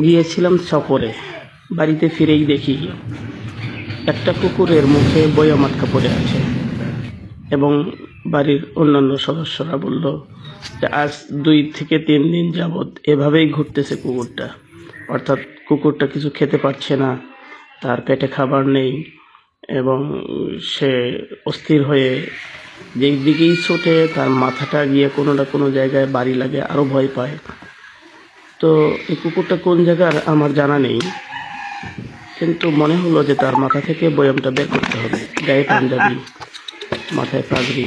গিয়েছিলাম সফরে। বাড়িতে ফিরেই দেখি একটা কুকুরের মুখে বয়াম আটকা পড়ে আছে এবং বাড়ির অন্যান্য সদস্যরা বলল যে আজ 2 থেকে 3 দিন যাবৎ এভাবেই ঘুরতেছে কুকুরটা। অর্থাৎ কুকুরটা কিছু খেতে পারছে না, তার পেটে খাবার নেই এবং সে অস্থির হয়ে যেই দিকেই ছোটে তার মাথাটা গিয়ে কোনো না কোনো জায়গায় বাড়ি লাগে, আরও ভয় পায়। তো এই কুকুরটা কোন জায়গার আমার জানা নেই, কিন্তু মনে হলো যে তার মাথা থেকে বয়ামটা বের করতে হবে। গায়ে পাঞ্জাবি, মাথায় পাগড়ি।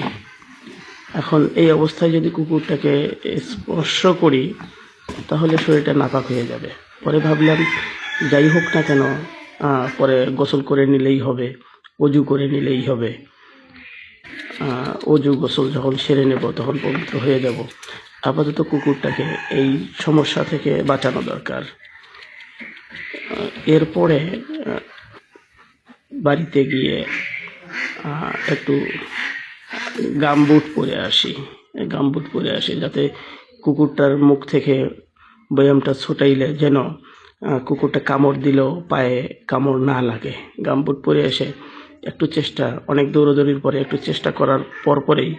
এখন এই অবস্থায় যদি কুকুরটাকে স্পর্শ করি তাহলে শরীরটা নাপাক হয়ে যাবে। পরে ভাবলাম যাই হোক না কেন, পরে গোসল করে নিলেই হবে, অজু করে নিলেই হবে। অজু গোসল যখন সেরে নেব তখন পবিত্র হয়ে যাব। আপাতত কুকুরটাকে এই সমস্যা থেকে বাঁচানো দরকার। এরপরে বাড়িতে গিয়ে একটু গামবুট পরে আসি যাতে কুকুরটার মুখ থেকে বয়ামটা ছুটাইলে যেন কুকুরটা কামড় দিলেও পায়ে কামড় না লাগে। গামবুট পরে এসে একটু চেষ্টা, অনেক দৌড়াদৌড়ির পরে একটু চেষ্টা করার পরেই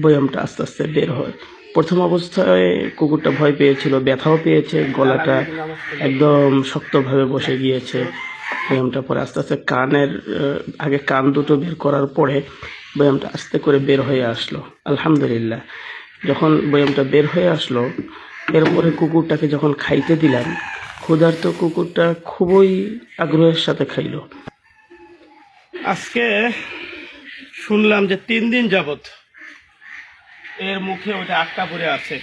বয়ামটা আস্তে আস্তে বের হয়। প্রথম অবস্থায় কুকুরটা ভয় পেয়েছিল, ব্যথাও পেয়েছে, গলাটা একদম শক্তভাবে বসে গিয়েছে। বয়ামটা পরে আস্তে আস্তে আগে কান দুটো বের করার পরে বয়ামটা আস্তে করে বের হয়ে আসলো। আলহামদুলিল্লাহ। যখন বয়ামটা বের হয়ে আসলো, এরপরে কুকুরটাকে যখন খাইতে দিলাম, ক্ষুধার্ত কুকুরটা খুবই আগ্রহের সাথে খাইলো। আজকে শুনলাম যে 3 দিন যাবত এর মুখে ওটা আটকা পড়ে আছে।